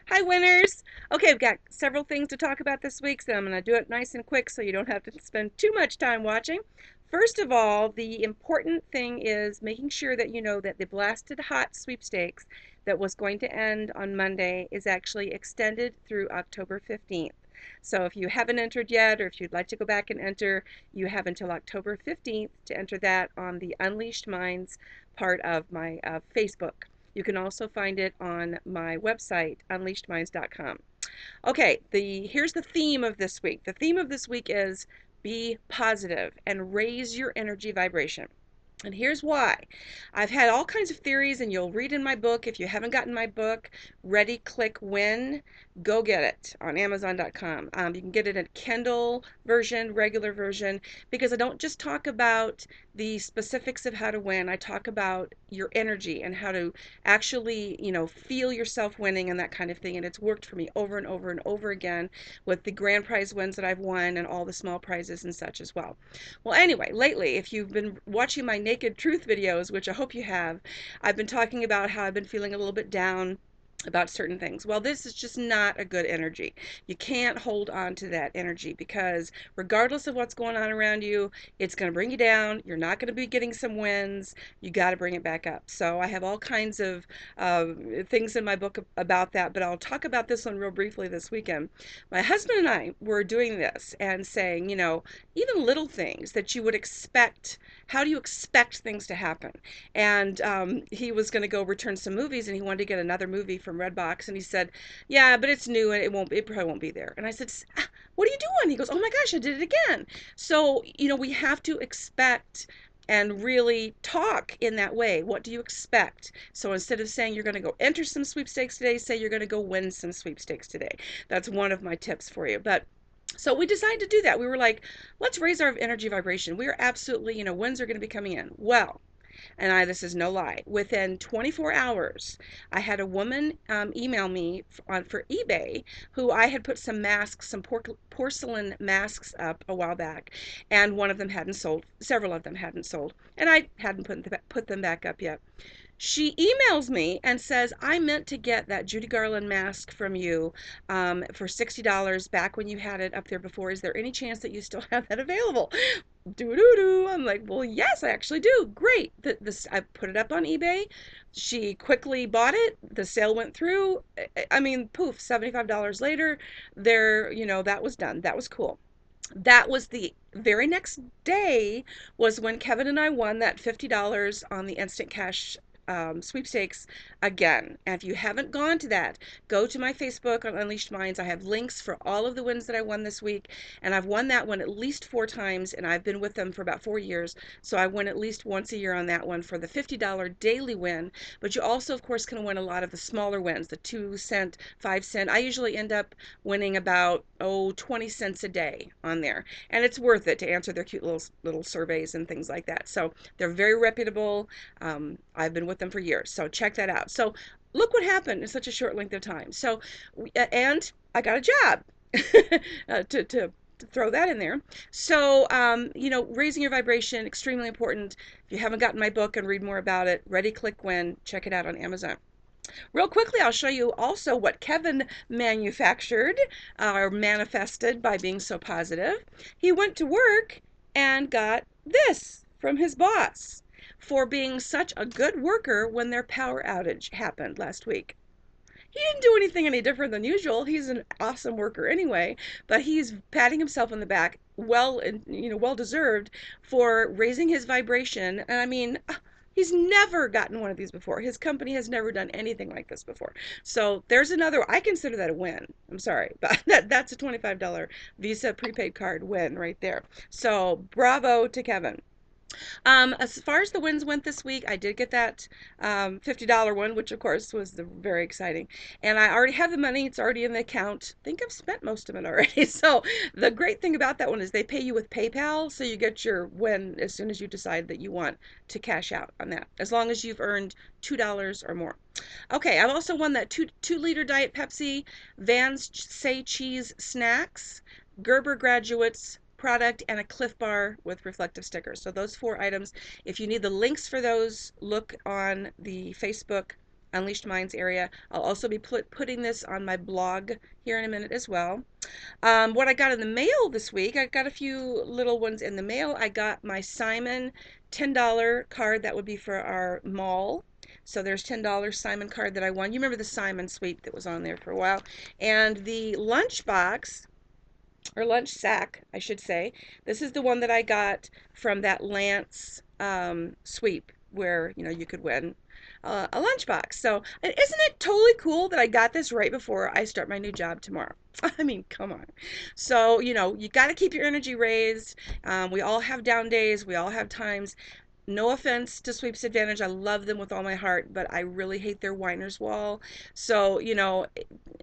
Hi, winners. Okay, we've got several things to talk about this week, so I'm going to do it nice and quick so you don't have to spend too much time watching. First of all, the important thing is making sure that you know that the Blasted Hot sweepstakes that was going to end on Monday is actually extended through October 15th. So if you haven't entered yet, or if you'd like to go back and enter, you have until October 15th to enter that on the Unleashed Minds part of my Facebook. You can also find it on my website, unleashedminds.com. Okay, here's the theme of this week. The theme of this week is be positive and raise your energy vibration. And here's why. I've had all kinds of theories, and you'll read in my book. If you haven't gotten my book, Ready, Click, Win, go get it on Amazon.com. You can get it in Kindle version, regular version, because I don't just talk about the specifics of how to win. I talk about your energy and how to actually, feel yourself winning and that kind of thing. And it's worked for me over and over and over again with the grand prize wins that I've won and all the small prizes and such as well. Well, anyway, lately, if you've been watching my Naked Truth videos, which I hope you have, I've been talking about how I've been feeling a little bit down about certain things. Well, this is just not a good energy. You can't hold on to that energy because regardless of what's going on around you, it's going to bring you down. You're not going to be getting some wins. You got to bring it back up. So I have all kinds of things in my book about that, but I'll talk about this one real briefly this weekend. My husband and I were doing this and saying, even little things that you would expect. How do you expect things to happen? And he was going to go return some movies, and he wanted to get another movie from Redbox, and he said, "Yeah, but it's new, and it probably won't be there." And I said, "What are you doing?" He goes, "Oh my gosh, I did it again." So we have to expect and really talk in that way. What do you expect? So instead of saying you're going to go enter some sweepstakes today, say you're going to go win some sweepstakes today. That's one of my tips for you. But so we decided to do that. We were like, let's raise our energy vibration. We are absolutely, wins are going to be coming in. Well, and this is no lie, within 24 hours, I had a woman email me for eBay who I had put some masks, some porcelain masks up a while back, and one of them hadn't sold. Several of them hadn't sold, and I hadn't put them back up yet. She emails me and says, I meant to get that Judy Garland mask from you for $60 back when you had it up there before. Is there any chance that you still have that available? Doo doo doo. I'm like, well, yes, I actually do. Great. I put it up on eBay. She quickly bought it. The sale went through. I mean, poof, $75 later, that was done. That was cool. That was the very next day was when Kevin and I won that $50 on the instant cash sweepstakes again. And if you haven't gone to that, go to my Facebook on Unleashed Minds. I have links for all of the wins that I won this week, and I've won that one at least 4 times, and I've been with them for about 4 years. So I win at least once a year on that one for the $50 daily win. But you also, of course, can win a lot of the smaller wins, the 2 cent, 5 cent. I usually end up winning about 20 cents a day on there, and it's worth it to answer their cute little surveys and things like that. So they're very reputable. I've been with them for years, so check that out. So look what happened in such a short length of time. So and I got a job to throw that in there. So, raising your vibration, extremely important. If you haven't gotten my book and read more about it, Ready, Click, Win, check it out on Amazon. Real quickly, I'll show you also what Kevin manufactured or manifested by being so positive. He went to work and got this from his boss for being such a good worker when their power outage happened last week. He didn't do anything any different than usual. He's an awesome worker anyway, but he's patting himself on the back, well deserved for raising his vibration. And I mean, he's never gotten one of these before. His company has never done anything like this before. So there's another. I consider that a win. I'm sorry, but that's a $25 Visa prepaid card win right there. So bravo to Kevin. As far as the wins went this week, I did get that $50 one, which of course was very exciting. And I already have the money. It's already in the account. I think I've spent most of it already. So the great thing about that one is they pay you with PayPal. So you get your win as soon as you decide that you want to cash out on that, as long as you've earned $2 or more. Okay, I've also won that 2 liter Diet Pepsi, Vans Say Cheese Snacks, Gerber Graduates product, and a Cliff Bar with reflective stickers. So those 4 items. If you need the links for those, look on the Facebook Unleashed Minds area. I'll also be putting this on my blog here in a minute as well. What I got in the mail this week, I got a few little ones in the mail. I got my Simon $10 card that would be for our mall. So there's $10 Simon card that I won. You remember the Simon sweep that was on there for a while. And the lunch box, or lunch sack, I should say. This is the one that I got from that Lance sweep where you could win a lunchbox. So, and isn't it totally cool that I got this right before I start my new job tomorrow? I mean, come on. So, you got to keep your energy raised. We all have down days. We all have times. No offense to Sweeps Advantage. I love them with all my heart, but I really hate their whiner's wall. So,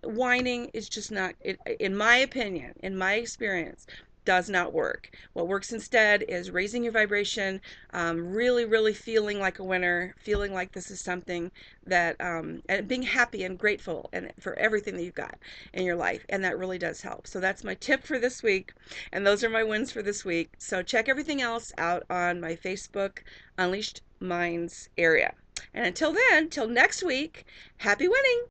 whining is just not, in my opinion, in my experience, does not work. What works instead is raising your vibration, really, really feeling like a winner, feeling like this is something that, and being happy and grateful and for everything that you've got in your life. And that really does help. So that's my tip for this week. And those are my wins for this week. So check everything else out on my Facebook Unleashed Minds area. And until then, till next week, happy winning!